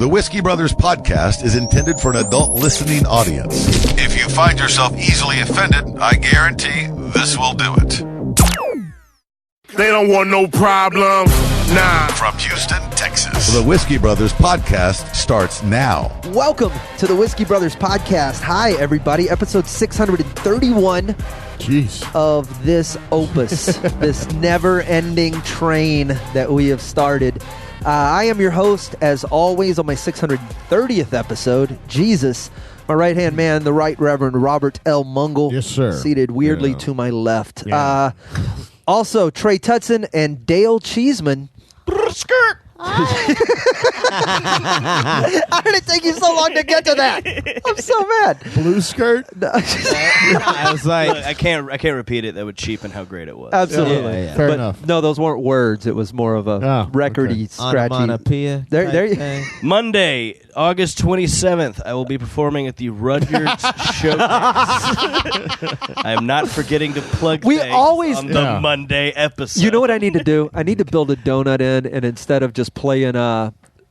The Whiskey Brothers podcast is intended for an adult listening audience. If you find yourself easily offended, I guarantee this will do it. They don't want no problem. Nah. From Houston, Texas, the Whiskey Brothers podcast starts now. Welcome to the Whiskey Brothers podcast. Hi, everybody. Episode 631 of this opus, this never-ending train that we have started. I am your host, as always, on my 630th episode. Jesus, my right-hand man, the Right Reverend Robert L. Mungle. Yes, sir. Seated weirdly to my left. Yeah. Also, Trey Tutson and Dale Cheeseman. Skirt. How did it take you so long to get to that? I'm so mad. Blue skirt? I was like, I can't repeat it. That would cheapen how great it was. Absolutely. Yeah. Fair enough. No, those weren't words. It was more of a recordy, scratchy. Onomatopoeia. There. Monday, August 27th, I will be performing at the Rudyard's Showcase. I am not forgetting to plug We things always- on the Yeah. Monday episode. You know what I need to do? I need to build a donut in, and instead of just playing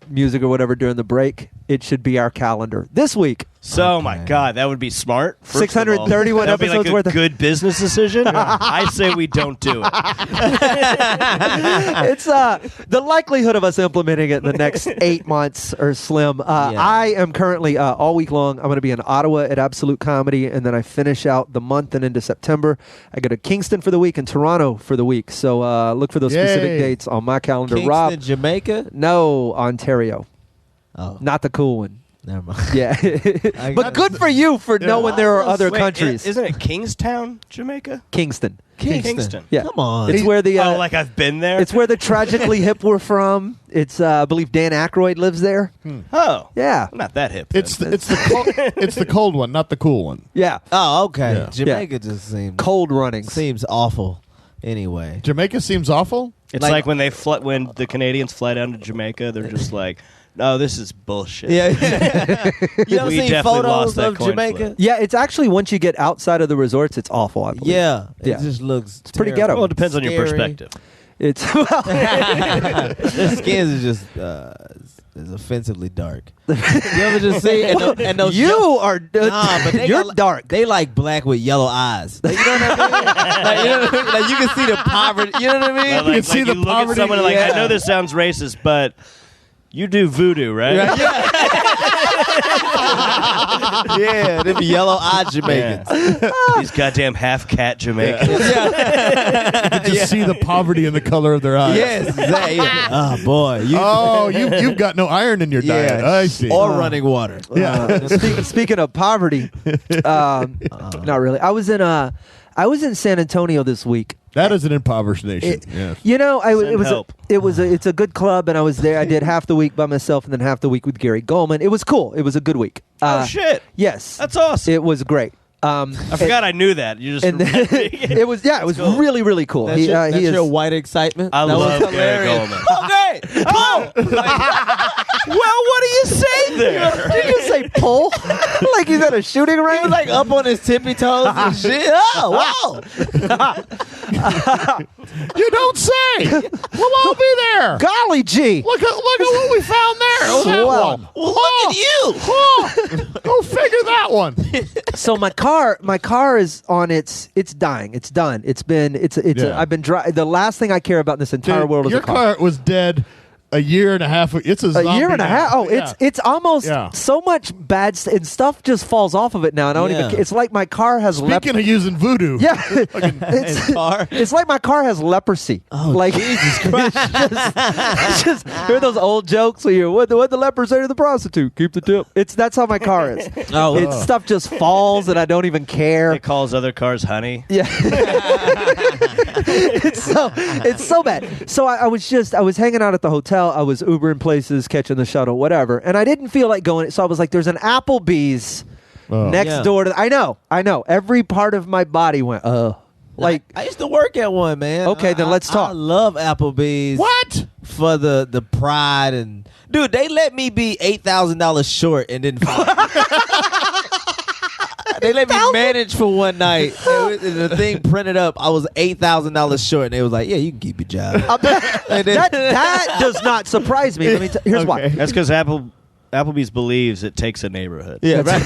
music or whatever during the break, it should be our calendar this week. So, my God, that would be smart. First of all, 631 that would be episodes like worth a of- good business decision. I say we don't do it. It's the likelihood of us implementing it in the next 8 months are slim. I am currently all week long. I'm going to be in Ottawa at Absolute Comedy, and then I finish out the month and into September. I go to Kingston for the week and Toronto for the week. So look for those specific dates on my calendar. Kingston, Rob, Jamaica? no, Ontario, Oh, not the cool one. never mind. Yeah, but good for you for knowing there are other Wait, countries. Isn't it Kingstown, Jamaica? Kingston. Kingston. Yeah, Come on. It's where the Oh, like I've been there? it's where the Tragically Hip were from. It's I believe Dan Aykroyd lives there. Oh. Yeah, I'm not that hip. Then. It's the cold one, not the cool one. yeah. Oh, okay. Yeah. Jamaica just Cold runnings. seems awful. Anyway. Jamaica seems awful. It's like when when the Canadians fly down to Jamaica, they're just like, no, this is bullshit. Yeah. You ever We seen definitely photos lost that of coin Jamaica? flip. Yeah, it's actually once you get outside of the resorts, it's awful. I believe. Yeah. Yeah. It just looks pretty terrible. ghetto. Well, it depends on your Scary. perspective. It's Their skins is just is offensively dark. You ever just see and those you young- are. Nah, but they you're got, dark. They like black with yellow eyes. Like, you know what I mean? Like, you know what I mean? Like, you can see the poverty. You know what I mean? Like, can see the you look poverty. at someone like, Yeah. I know this sounds racist, but you do voodoo, right? Yeah, them yellow-eyed Jamaicans. These goddamn half-cat Jamaicans. Just see the poverty in the color of their eyes. Yes, exactly. Oh boy, You've got no iron in your diet. I see. Or running water. Yeah. Speaking of poverty, not really. I was in San Antonio this week. That is an impoverished nation. Yes. You know, help. it's a good club, and I was there. I did half the week by myself, and then half the week with Gary Goldman. It was cool. It was a good week. Oh, shit. Yes, That's awesome. it was great. I forgot I knew that. You just And it was cool. really, really cool. That's, your white excitement. I That was love Gary hilarious. Goldman. Okay. Oh! Well, what do you say there? Did you say pull? Like he's at a shooting He range? was like up on his tippy toes and shit. Oh, wow. You don't say. We'll all be there. Golly gee. Look at what we found there. Oh, that Swell. one. Well, look at you. Oh, go figure that one. So my car is on it's dying. It's done. Yeah. I've been the last thing I care about in this entire Dude, world is your a car. car was dead a year and a half. It's a zombie year and a now. half. Oh, Yeah. it's almost Yeah. so much bad and stuff just falls off of it now. And I don't Yeah. even. It's like my car has Speaking of using voodoo. Yeah, His car. it's like my car has leprosy. Oh, like Jesus Christ. it's just hear those old jokes where you're what the leper say to the prostitute? Keep the tip. That's how my car is. Stuff just falls and I don't even care. It calls other cars honey. Yeah. it's so bad. So I was hanging out at the hotel. I was Ubering places, catching the shuttle, whatever. And I didn't feel like going. So I was like, there's an Applebee's next door to. I know. Every part of my body went, Like, I used to work at one, man. Okay, then let's talk. I love Applebee's. What? For the pride and dude, they let me be $8,000 short and didn't fire me. They let me manage for one night. And the thing printed up. I was $8,000 short, and they was like, "Yeah, you can keep your job." that does not surprise me. Let me here's why. That's because Applebee's believes it takes a neighborhood. Yeah, right.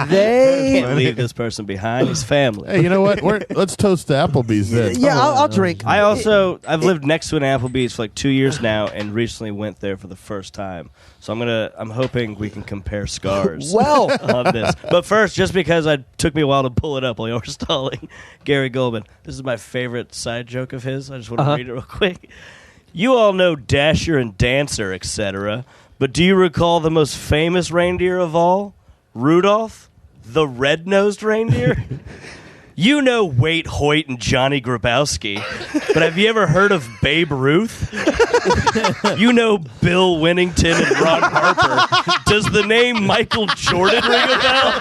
They Can't leave this person behind. He's family. Hey, you know what? Let's toast to Applebee's then. Yeah, I'll drink. I've lived next to an Applebee's for like 2 years now, and recently went there for the first time. So I'm hoping we can compare scars. Well, on this. But first, just because it took me a while to pull it up while you were stalling, Gary Goldman. This is my favorite side joke of his. I just want to read it real quick. You all know Dasher and Dancer, etc. But do you recall the most famous reindeer of all? Rudolph, the red-nosed reindeer? You know Wait Hoyt and Johnny Grabowski, but have you ever heard of Babe Ruth? You know Bill Winnington and Ron Harper. Does the name Michael Jordan ring a bell?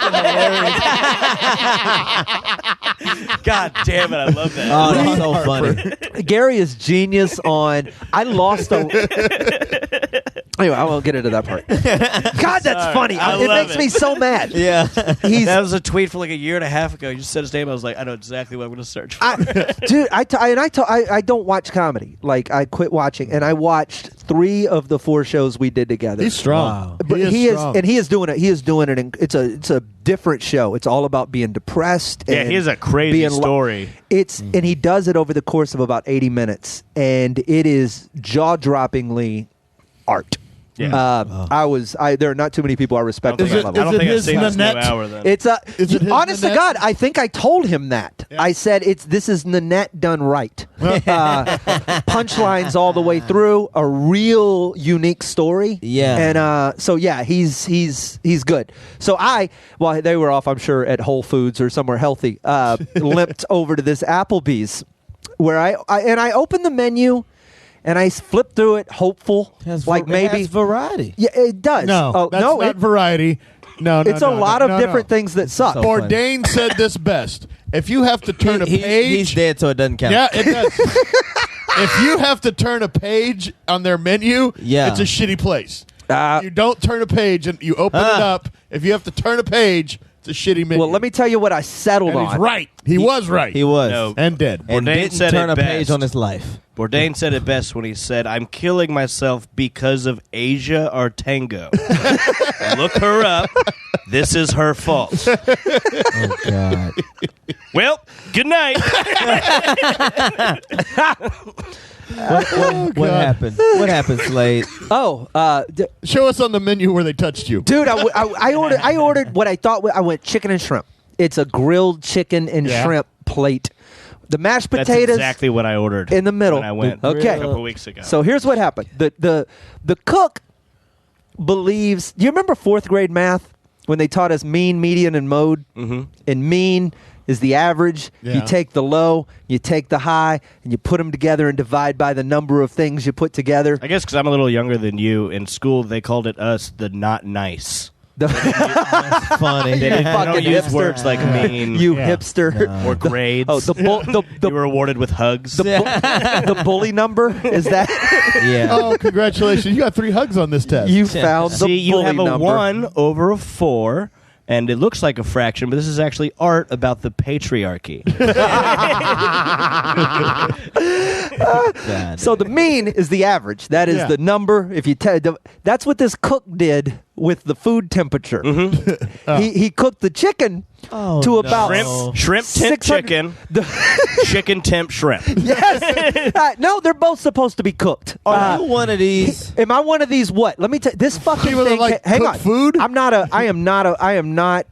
God damn it, I love that. Oh, that's so funny. Gary is genius on. I lost a. Anyway, I won't get into that part. God, that's funny. It makes me so mad. Yeah. That was a tweet from like a year and a half ago. You just said his name. I was like, I know exactly what I'm going to search for. Dude, I don't watch comedy. Like, I quit watching, and I watched 3 of the 4 shows we did together. He's strong. Wow. But he is strong. and he is doing it. He is doing it. It's a different show. It's all about being depressed. Yeah, and he has a crazy being story. And he does it over the course of about 80 minutes, and it is jaw-droppingly art. Yeah. There are not too many people I respect on that level. I don't it think I've his seen this new Nanette? hour then. It's Is it his honest to Nanette? God, I think I told him that. Yeah. I said this is Nanette done right. Punchlines all the way through, a real unique story. Yeah. And so yeah, he's good. So while they were off, I'm sure at Whole Foods or somewhere healthy, limped over to this Applebee's where I opened the menu. And I flipped through it, hopeful, like maybe it has variety. Yeah, it does. No, that's not variety. No, it's a lot of different things that suck. So Bourdain said this best. If you have to turn a page... He's dead, so it doesn't count. Yeah, it does. If you have to turn a page on their menu, it's a shitty place. You don't turn a page and you open it up. If you have to turn a page, it's a shitty menu. Well, let me tell you what I settled and on. he's right. He was right. He was. No. And dead. And Bourdain didn't said turn it a page best. on his life. Bourdain said it best when he said, I'm killing myself because of Asia Artango. Look her up. This is her fault. Oh, God. Well, good night. What happened? What happened, Slade? Show us on the menu where they touched you. Dude, I ordered what I thought I went chicken and shrimp. It's a grilled chicken and shrimp plate. The mashed That's potatoes exactly what I ordered in the middle. when I went Okay. a couple weeks ago. So here's what happened. The cook believes. Do you remember 4th grade math when they taught us mean, median, and mode? Mm-hmm. And mean is the average. Yeah. You take the low, you take the high, and you put them together and divide by the number of things you put together. I guess because I'm a little younger than you, in school they called it us the not nice. That's funny. They don't fucking use hipster. words like mean You hipster. or grades. The you were awarded with hugs. the bully number is that? Yeah. Oh, congratulations. You got 3 hugs on this test. You found the See, you bully have a number. 1 over a 4, and it looks like a fraction, but this is actually art about the patriarchy. God. So the mean is the average. That is the number. If you that's what this cook did with the food temperature. Mm-hmm. He cooked the chicken to about Shrimp temp 600 chicken. Chicken temp shrimp. Yes. No, they're both supposed to be cooked. Are you one of these? Am I one of these? What? Let me tell this fucking People that thing. like hang cook on. food? I am not.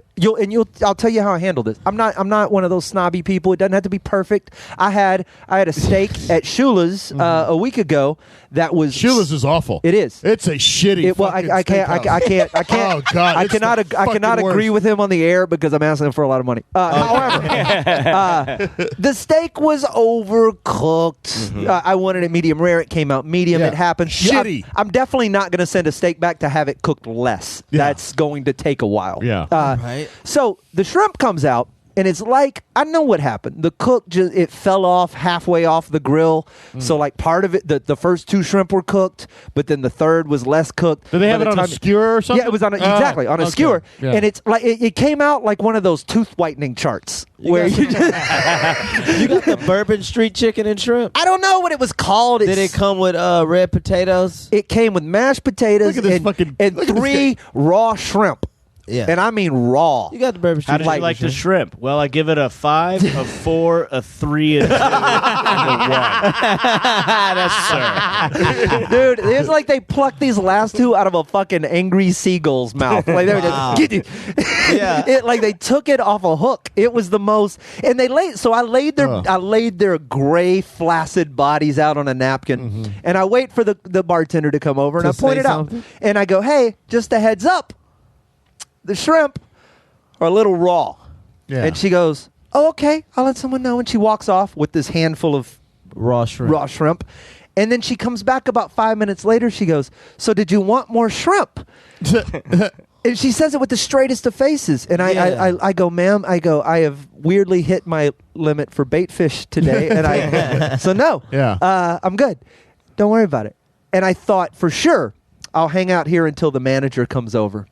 I'll tell you how I handle this. I'm not one of those snobby people. It doesn't have to be perfect. I had a steak at Shula's a week ago that was Shula's is awful. It is. It's a shitty. I can't. Oh God! I it's the cannot fucking agree worst. with him on the air because I'm asking him for a lot of money. However, the steak was overcooked. I wanted it medium rare. It came out medium. Yeah. It happened. Shitty. I'm definitely not going to send a steak back to have it cooked less. Yeah. That's going to take a while. Yeah. Right. So the shrimp comes out. And it's like, I know what happened. The cook it fell off halfway off the grill. So like part of it, the first 2 shrimp were cooked, but then the third was less cooked. Did they have it on a skewer or something? Yeah, it was on a skewer. Yeah. And it's like it came out like one of those tooth whitening charts where you got the Bourbon Street chicken and shrimp. I don't know what it was called. Did it come with red potatoes? It came with mashed potatoes and 3 raw shrimp. Yeah. And I mean raw. You got the Bourbon Street. How did you like the shrimp? Well, I give it a 5, a 4, a 3, and a 2, and a 1. Dude, it's like they plucked these last 2 out of a fucking angry seagull's mouth. Like they were just, get it. Yeah. Like they took it off a hook. It was the most, and they laid. So I laid their gray flaccid bodies out on a napkin, and I wait for the bartender to come over, and I point it out, and I go, "Hey, just a heads up, the shrimp are a little raw." Yeah. And she goes, "Oh, okay, I'll let someone know." And she walks off with this handful of raw shrimp. And then she comes back about 5 minutes later. She goes, "So did you want more shrimp?" And she says it with the straightest of faces. And I go, "Ma'am," I go, "I have weirdly hit my limit for bait fish today." And so no, I'm good. Don't worry about it. And I thought, for sure, I'll hang out here until the manager comes over.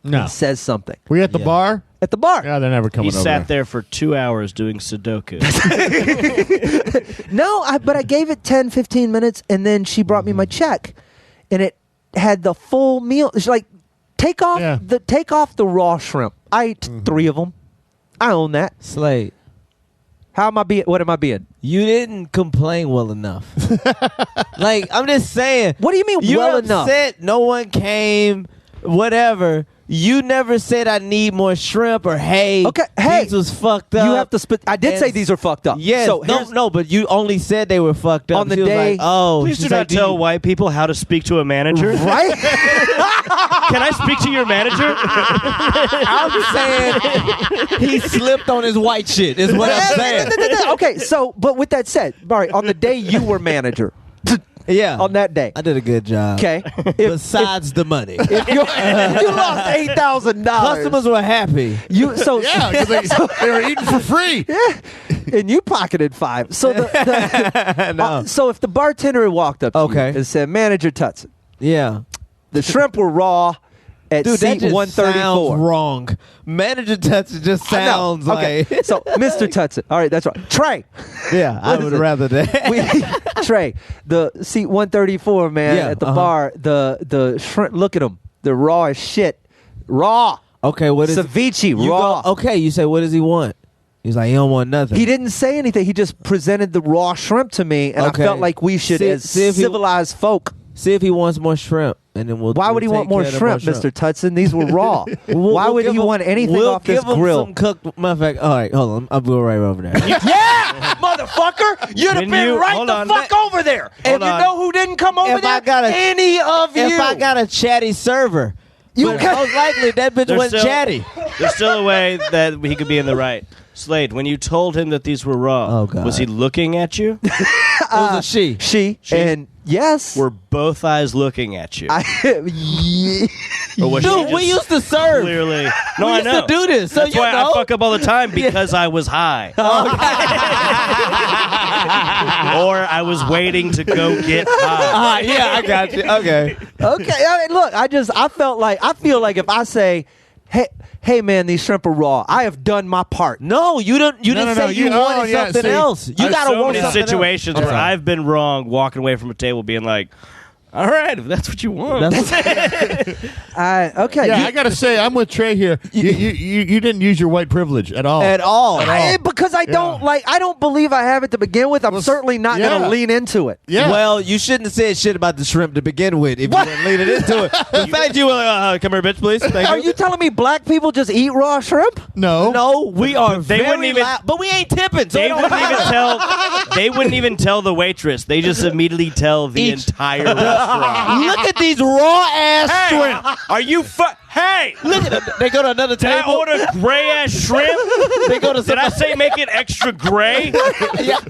No. And says something. Were you at the bar? At the bar. Yeah, they're never coming over. He sat there for 2 hours doing Sudoku. No, but I gave it 10, 15 minutes, and then she brought me my check, and it had the full meal. It's like, take off the raw shrimp. I ate 3 of them. I own that. Slade. How am I being? What am I being? You didn't complain well enough. Like, I'm just saying. What do you mean well enough? You're upset. No one came. Whatever. You never said I need more shrimp or hey, these was fucked up. You have to spit. I did say these are fucked up. Yes, so no, but you only said they were fucked up. On the day, like, please do not tell white people how to speak to a manager. Right? Can I speak to your manager? I'm saying he slipped on his white shit is what I'm saying. Okay, so, but with that said, Barry, on the day you were manager. Yeah. On that day. I did a good job. Okay. Besides the money. If you lost $8,000. Customers were happy. Yeah, because they were eating for free. Yeah. And you pocketed 5. So so if the bartender walked up to you and said, "Manager Tutson." Yeah. The shrimp were raw at seat 134. Sounds wrong. Manager Tutson just sounds like. Okay. So, Mr. Tutson. All right, that's right. Trey. Yeah, I would rather that. Trey, the seat 134, man, at the bar, the shrimp, look at them. They're raw as shit. Raw. Okay, what is ceviche, raw. Okay, you say, what does he want? He's like, he don't want nothing. He didn't say anything. He just presented the raw shrimp to me, and I felt like we should, as civilized folk. See if he wants more shrimp, and then we'll. Why would he want more shrimp, Mr. Tutson? These were raw. Why would he want anything off this grill? We'll give him some cooked. Matter of fact, all right, hold on. I'll go right over there. Yeah, motherfucker! You'd have been right the fuck over there. And you know who didn't come over there? Any of you. If I got a chatty server, most likely that bitch wasn't chatty. There's still a way that he could be in the right. Slade, when you told him that these were raw, was he looking at you? It was a she. She. And yes. Were both eyes looking at you? Dude, we used to serve. Clearly. No, we I used know. to do this. So That's why I fuck up all the time, because I was high. Or I was waiting to go get high. Yeah, I got you. Okay. Okay. I mean, look, I feel like if I say, hey man, these shrimp are raw, I have done my part. No, you didn't say you wanted something else. You gotta want something else. Situations where I've been wrong, walking away from a table, being like, "All right, if that's what you want." Okay. Yeah, I gotta say, I'm with Trey here. You didn't use your white privilege at all. Because I don't believe I have it to begin with. I'm certainly not going to lean into it. Yeah. Well, you shouldn't have said shit about the shrimp to begin with if you didn't lean into it. The fact you were like, come here, bitch, please. Are you telling me black people just eat raw shrimp? No, we are they wouldn't even, but we ain't tipping. So they wouldn't even tell the waitress. They just immediately tell the entire restaurant. Look at these raw ass shrimp. Are you Hey! Look at them. They go to another Did I table. order gray-ass shrimp? They go to Did I say make it extra gray?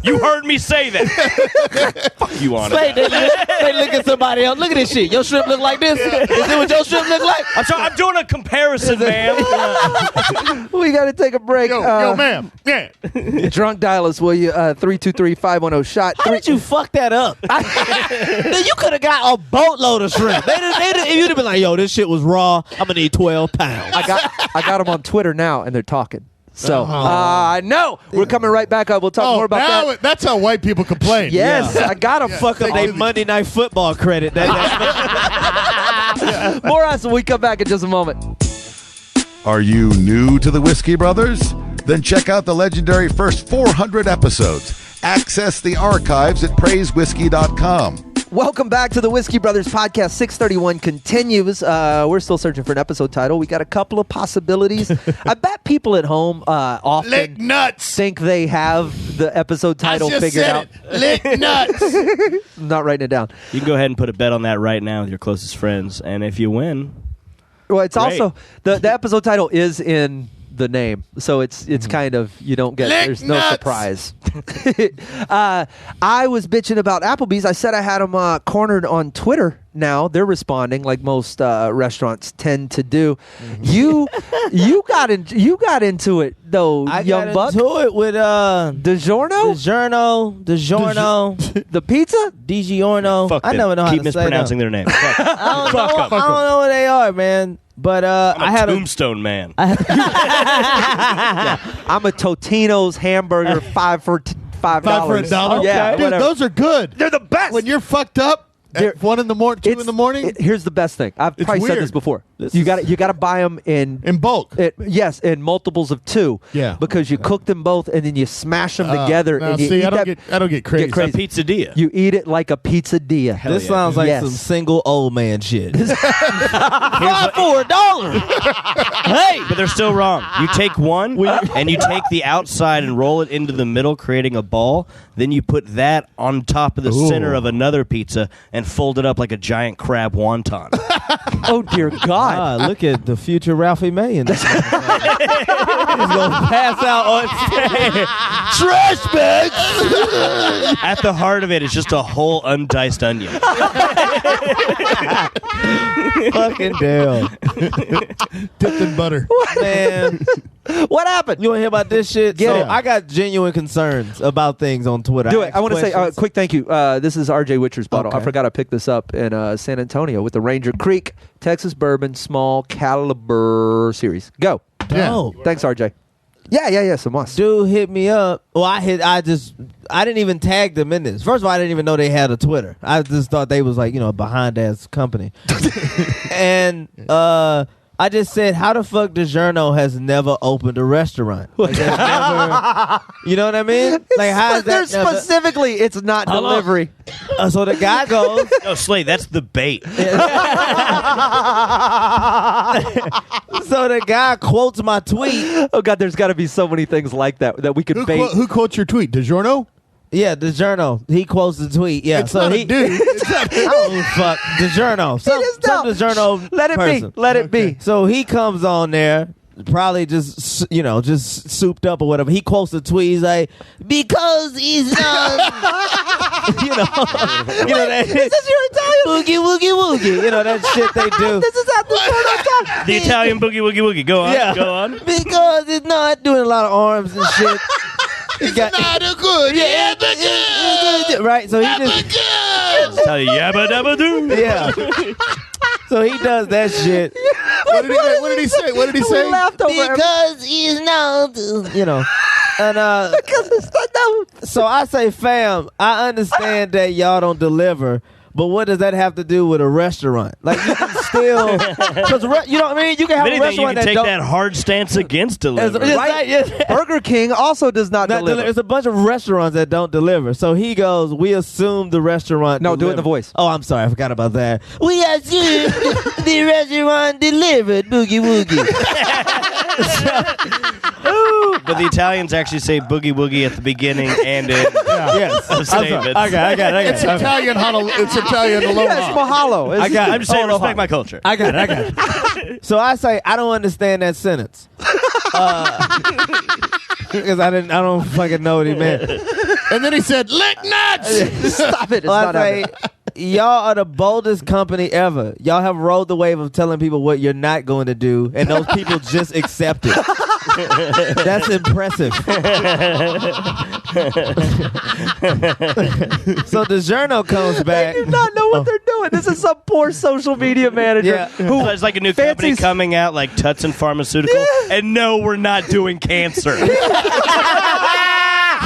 You heard me say that. Fuck you on Slade, it. they look at somebody else. Look at this shit. Your shrimp look like this. Is it what your shrimp look like? I'm doing a comparison, man. We got to take a break. Yo, ma'am. Yeah. Drunk dial us, will you? 323-510-SHOT. How did you fuck that up? You could have got a boatload of shrimp. You'd have been like, yo, this shit was raw. I'm going to need 12 pounds. I got them on Twitter now, and they're talking. So, no. We're coming right back up. We'll talk more about that. That's how white people complain. Yes, I got them. Fuck up their Monday Night Football credit. More on us when we come back in just a moment. Are you new to the Whiskey Brothers? Then check out the legendary first 400 episodes. Access the archives at praisewhiskey.com. Welcome back to the Whiskey Brothers podcast. 631 continues. We're still searching for an episode title. We got a couple of possibilities. I bet people at home often Lick nuts. think they have the episode title figured out. Lick nuts. I'm not writing it down. You can go ahead and put a bet on that right now with your closest friends, and if you win, Well, it's great. also the episode title is in the name, so it's kind of, you don't get, Lick there's no nuts. surprise. I was bitching about Applebee's. I said I had them cornered on Twitter. Now they're responding like most restaurants tend to do. You got into it though, I young got buck. into it with DiGiorno, DiGiorno, the pizza. DiGiorno. fuck I them. never know how Keep to say mispronouncing them. their name. Fuck. I don't know. Fuck 'em. I don't know what they are, man. But I'm I a had tombstone man. I'm a Totino's hamburger, $5 for $5. $5 for $1. Yeah, Dude, whatever. those are good. They're the best. When you're fucked up They're- at 1 in the morning, 2 in the morning, Here's the best thing. I've It's probably said weird. this before. You got to buy them in bulk. yes, in multiples of 2. Yeah. because you cook them both and then you smash them together. Now, and you see, eat I don't that, get crazy. Get crazy. It's a pizzadilla. You eat it like a pizzadilla. Hell this yeah. sounds like Yes. some single old man shit. Here's what- for $1. Hey, but they're still wrong. You take one and you take the outside and roll it into the middle, creating a ball. Then you put that on top of the center of another pizza and fold it up like a giant crab wonton. Oh dear God! Look at the future Ralphie May in this. He's gonna pass out on stage. Trash bags. At the heart of it is just a whole undiced onion. Fucking damn, Dipped in butter. man. What happened? You want to hear about this shit? Get so it. I got genuine concerns about things on Twitter. Do it. I want to say questions. quick thank you. This is RJ Witcher's bottle. Okay. I forgot I picked this up in San Antonio with the Ranger Creek Texas Bourbon Small Caliber Series. Go. Dope. Thanks, RJ. Yeah. It's a must. Dude hit me up. Well, I didn't even tag them in this. First of all, I didn't even know they had a Twitter. I just thought they was like, a behind ass company. And I just said, how the fuck DiGiorno has never opened a restaurant? Like, they've never, you know what I mean? Like, how is that never- Specifically, it's not Hold on. delivery. So the guy goes, No, Slade, that's the bait. so the guy quotes my tweet. Oh God, there's got to be so many things like that we could bait. Who quotes your tweet? DiGiorno? Yeah, DiGiorno. He quotes the tweet. Yeah, It's so not he a dude. It's not I don't give a fuck. DiGiorno. Some DiGiorno Let it person. be. Let it be. So he comes on there, probably just just souped up or whatever. He quotes the tweet. He's like, because he's not, that. This is your Italian. Woogie, woogie, woogie. That shit they do. This is how the talk. The Italian boogie woogie woogie. Go on. Yeah. Go on. Because it's not doing a lot of arms and shit. He got not a good. Yeah, right. So he just Tell you yabba dabba doo. yeah. So he does that shit. What did he say? What did he We say? laughed over every- Because he's not, and so I say, fam, I understand that y'all don't deliver, but what does that have to do with a restaurant? Like, you can still, because you know what I mean? You can have If a anything, you restaurant can take don't, that hard stance against delivery. right? Burger King also does not deliver. There's a bunch of restaurants that don't deliver. So he goes, we assume the restaurant No, do it in delivered. the voice. Oh, I'm sorry. I forgot about that. We assume the restaurant delivered Boogie Woogie. but the Italians actually say boogie woogie at the beginning and in Yes. statements. I got it. It's Italian. It's Italian. Aloha. Yeah, it's mahalo. I got it. I'm just saying, respect my culture. I got it. So I say I don't understand that sentence because I don't fucking know what he meant. And then he said, "Lick nuts." Stop it. It's Well, not I say, happening. y'all are the boldest company ever. Y'all have rode the wave of telling people what you're not going to do, and those people just accept it. That's impressive. So DiGiorno comes back. They do not know what they're doing. This is some poor social media manager Yeah. who It's like a new company fancies- coming out, like Tutson Pharmaceutical, and no, we're not doing cancer.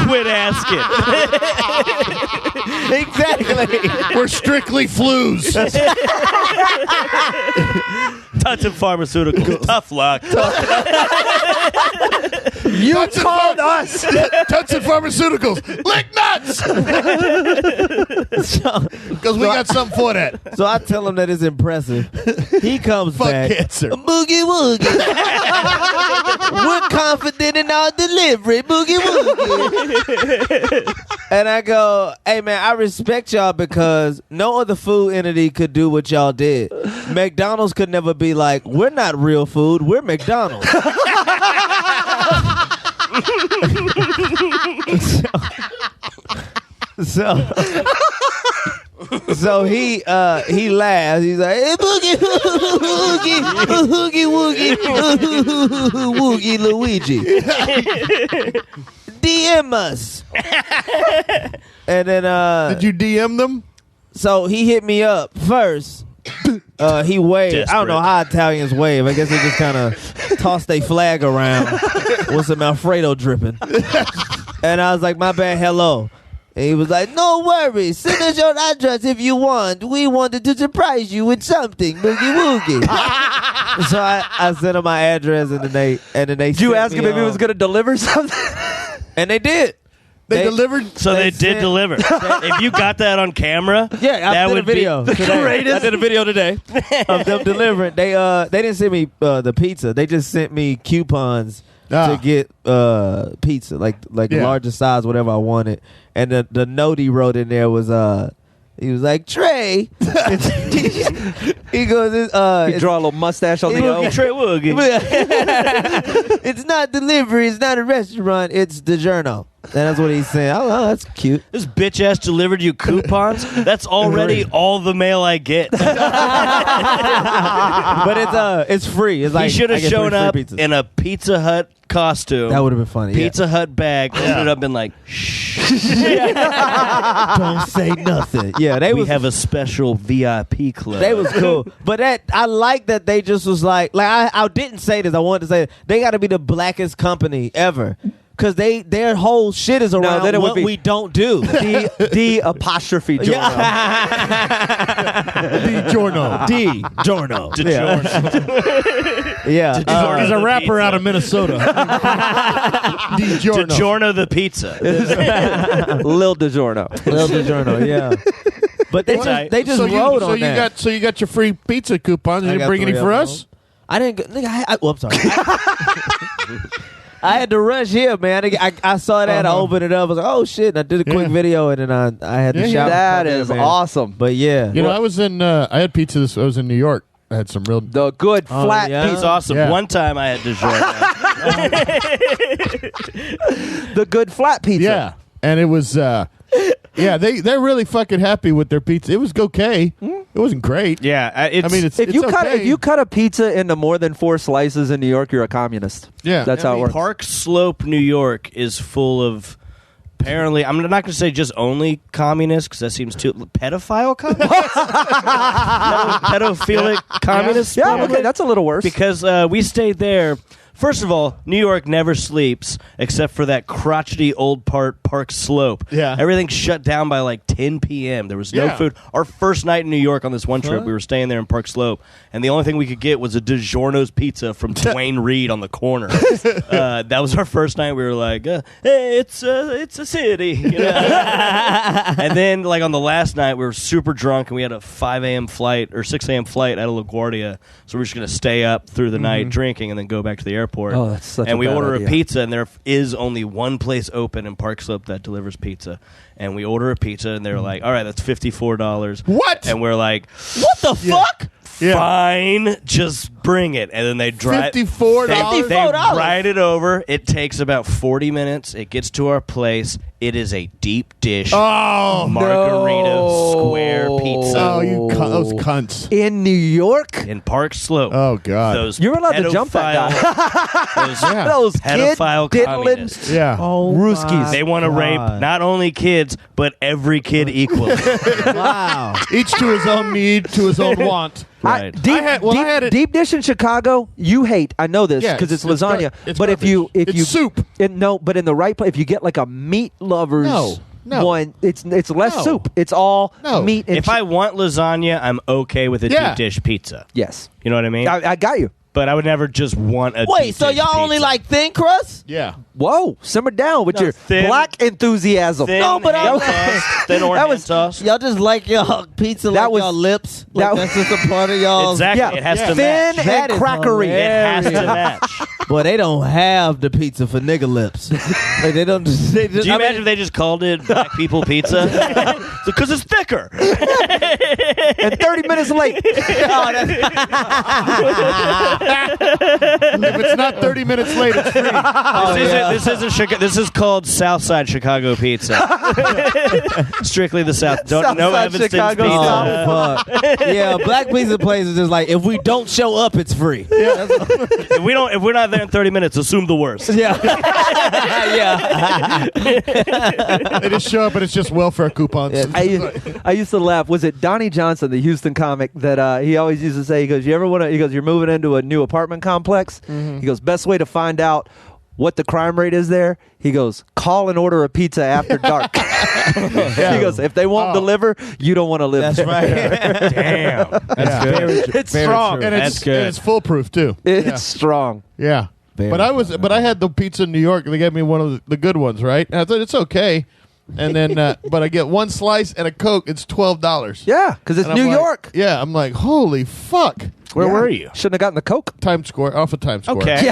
Quit asking. Exactly. We're strictly flus. Tutson Pharmaceutical. Tough luck. You told us. Tutson Pharmaceuticals. Lick nuts. Because we got something for that. So I tell him that it's impressive. He comes Fuck back. cancer. Boogie woogie. We're confident in our delivery. Boogie woogie. And I go, hey man, I respect y'all because no other food entity could do what y'all did. McDonald's could never be like, we're not real food, we're McDonald's. So he laughs. He's like, hey, boogie, woogie, woogie, Luigi. DM us. And then Did you DM them? so he hit me up first. He waved. I don't know how Italians wave. I guess they just kind of toss their flag around with some Alfredo dripping. And I was like, my bad, hello. And he was like, no worries. Send us your address if you want. We wanted to surprise you with something. Boogie woogie. So I sent him my address and then they Did you ask him if he was going to deliver something? And they did. They delivered. So they did deliver. If you got that on camera, Yeah, I that did would a video. be Today. I did a video today of them delivering. They didn't send me the pizza. They just sent me coupons to get pizza, like larger size, whatever I wanted. And the note he wrote in there was he was like, Trey. He goes, You draw a little mustache on the O. Trey Woogie. it's not delivery. It's not a restaurant. It's DiGiorno. And that's what he's saying. Oh, that's cute. This bitch ass delivered you coupons. That's already all the mail I get. But it's free. It's like He should have I get shown free up pizzas. in a Pizza Hut costume. That would have been funny. Pizza Hut bag. Opened it up and been like, shh. Don't say nothing. Yeah, We have a special VIP club. They was cool, but I like that they just was like I didn't say this. I wanted to say it. They got to be the blackest company ever because their whole shit is around then it would what be we don't do. The apostrophe Giorno. DiGiorno. DiGiorno. DiGiorno. Yeah, DiGiorno. He's a the rapper pizza. out of Minnesota. DiGiorno. DiGiorno the pizza. Lil DiGiorno. Lil DiGiorno. Yeah, but they just rode on that. So you got your free pizza coupons. I Did you got bring any 3 for of us? I didn't. Nigga, I'm sorry. I had to rush here, man. I saw that. I opened it up. I was like, oh shit! And I did a quick video, and then I had to shout. That is awesome. But yeah, You know, I was in. I had pizza. I was in New York. I had some real. The good flat yeah? It's pizza. awesome. Yeah. One time I had DiGiorno. The good flat pizza. Yeah, and it was. Yeah, they're really fucking happy with their pizza. It was okay. It wasn't great. Yeah, It's If you okay. cut a pizza into more than 4 slices in New York, you're a communist. Yeah. That's how it works. Park Slope, New York is full of apparently, I'm not going to say just only communists because that seems too pedophile communists. Pedophilic communists. Yeah, probably? okay, that's a little worse. Because we stayed there. First of all, New York never sleeps except for that crotchety old Park Slope. Yeah. Everything's shut down by like 10 p.m. There was no food. Our first night in New York on this one trip, we were staying there in Park Slope, and the only thing we could get was a DiGiorno's pizza from Dwayne Reed on the corner. That was our first night. We were like, hey, it's a city. You know? And then like on the last night, we were super drunk, and we had a 5 a.m. flight or 6 a.m. flight out of LaGuardia, so we were just going to stay up through the night drinking and then go back to the airport. airport. Oh, that's such a And we bad order idea. a pizza, and there is only one place open in Park Slope that delivers pizza. And we order a pizza, and they're like, all right, that's $54. What? And we're like, what the fuck? Yeah. Fine, just bring it. And then they drive. $54? They ride it over. It takes about 40 minutes. It gets to our place. It is a deep dish margarita square pizza. Oh, those cunts. In New York? In Park Slope. Oh, God. Those You're allowed to jump that guy. Those pedophile kid communists. Yeah. Oh, Rooskies. They want to rape not only kids, but every kid equally. Wow. Each to his own need, to his own want. Right. Deep dish in Chicago, you hate. I know this because it's lasagna. But if you soup. But in the right place, if you get like a meat lovers No. one, it's less soup. It's all meat. And If I want lasagna, I'm okay with a deep dish pizza. yes, You know what I mean? I got you. But I would never just want a Wait, deep so dish y'all only pizza. like thin crust? Yeah. Whoa, simmer down with your thin- black enthusiasm. thin No, but hand I'm- tossed, thin or That hand was- tossed. Y'all just like y'all pizza That like was- y'all lips? that Like that's just a part of y'all. Exactly. Yeah, It has to thin match. That and is crackery. It has to hilarious. match. Boy, they don't have the pizza for nigga lips. Like they don't. They just, Do you I mean, imagine if they just called it black people pizza? Because it's thicker. And 30 minutes late. If it's not 30 minutes late, it's free. This isn't Chicago. This is called Southside Chicago pizza. Strictly the South. No Southside Evanston's Chicago pizza. Oh, fuck. Yeah, black pizza places is like if we don't show up, it's free. If we're not there in 30 minutes, assume the worst. Yeah, yeah. They just show up and it's just welfare coupons. I used to laugh. Was it Donnie Johnson, the Houston comic, that he always used to say? He goes, "You ever want to?" He goes, "You're moving into a new apartment complex." He goes, "Best way to find out what the crime rate is there." He goes, "Call and order a pizza after dark." He goes, "If they won't deliver, you don't want to live That's there." right. Damn. That's It's strong. And That's good. it's foolproof too. It's strong. Yeah. Very But I had the pizza in New York. They gave me one of the good ones, right? And I thought it's okay. And then, but I get one slice and a Coke. It's $12. Yeah, because it's And I'm New like- York. Yeah, I'm like, holy fuck. Where were you? Shouldn't have gotten the Coke. Times Square, off of Times Square. Okay.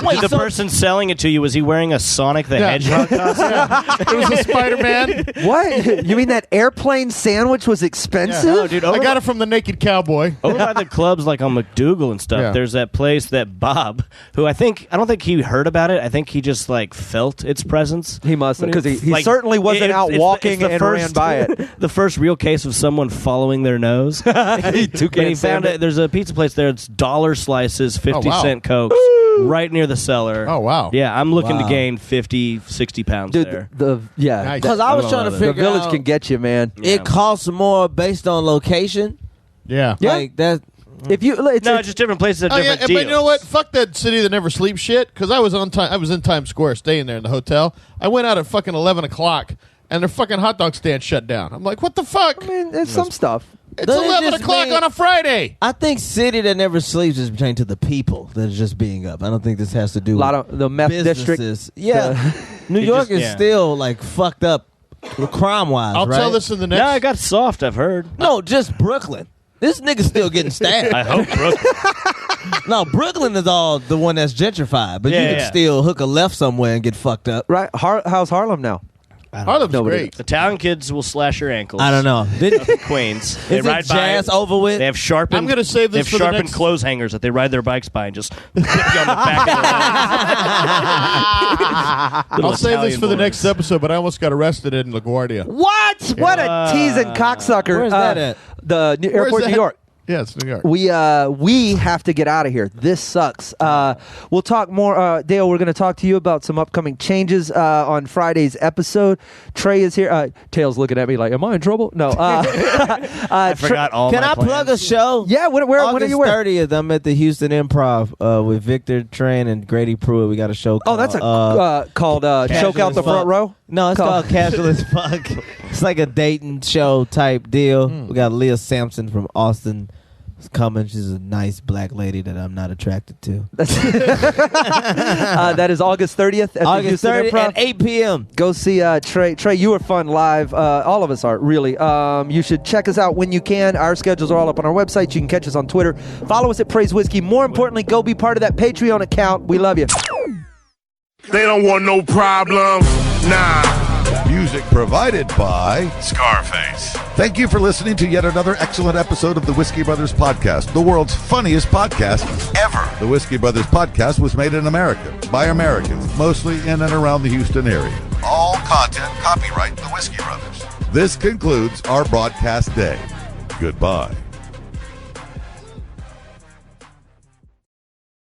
Wait, The so- person selling it to you, was he wearing a Sonic the Yeah. Hedgehog costume? It was a Spider-Man. What? You mean that airplane sandwich was expensive? No, dude. I got it from the Naked Cowboy. Over by the clubs, like on McDougal and stuff, Yeah. there's that place that Bob, who I don't think he heard about it. I think he just like felt its presence. He must have, because he Like, certainly wasn't it's- out it's walking the and first, ran by it. The first real case of someone following their nose. He And he found it. There's a pizza place there. It's dollar slices, 50-cent Cokes, right near the cellar. Oh, wow. Yeah, I'm looking to Wow. gain 50, 60 pounds Dude, there. Nice. Because I was trying to the figure village out can get you, man. it costs more based on location. Yeah. Yeah. Like that. If you, it's, No, just different places have Oh, yeah, different but deals. you know what? Fuck that city that never sleeps shit. Because I was in Times Square, staying there in the hotel. I went out at fucking 11 o'clock, and their fucking hot dog stand shut down. I'm like, what the fuck? I mean, it's some stuff. It's Doesn't it 11 just o'clock mean- on a Friday. I think city that never sleeps is pertaining to the people that is just being up. I don't think this has to do A lot with of the meth district. businesses. Yeah, New York is still like fucked up crime wise. I'll right? tell this in the next. No, it got soft, I've heard. No, just Brooklyn. This nigga's still getting stabbed. I hope Brooklyn. No, Brooklyn is all the one that's gentrified, but you Yeah, can yeah. still hook a left somewhere and get fucked up. Right? How's Harlem now? Harlem's Nobody- great. Italian kids will slash your ankles. I don't know. Did, In Queens. They is ride it jazz by. over with? They have sharpened. I'm gonna save this They have for the sharpened next- clothes hangers that they ride their bikes by and just whip you on the back of the I'll save this for the next episode, but I almost got arrested in LaGuardia. What? What a teasing cocksucker! Where's that at? The airport, that? New York. Yeah, it's New York. We have to get out of here. This sucks. We'll talk more. Dale, we're going to talk to you about some upcoming changes on Friday's episode. Trey is here. Tail's looking at me like, am I in trouble? No. I forgot all Can my I plug a plans. show? Yeah, when are August you where? 30th, I'm at the Houston Improv with Victor Train and Grady Pruitt. We got a show called... Oh, that's called Choke Out the Front Row? No, it's called Casual as Fuck. It's like a dating show type deal. We got Leah Sampson from Austin is coming. She's a nice black lady that I'm not attracted to. That is August 30th at August the Houston 30th Improv. at 8 p.m. Go see Trey. Trey, you were fun live. All of us are, really. You should check us out when you can. Our schedules are all up on our website. You can catch us on Twitter. Follow us at Praise Whiskey. More importantly, go be part of that Patreon account. We love you. They don't want no problems. Nah. Music provided by Scarface. Thank you for listening to yet another excellent episode of the Whiskey Brothers Podcast, the world's funniest podcast ever. The Whiskey Brothers Podcast was made in America by Americans, mostly in and around the Houston area. All content copyright the Whiskey Brothers. This concludes our broadcast day. Goodbye.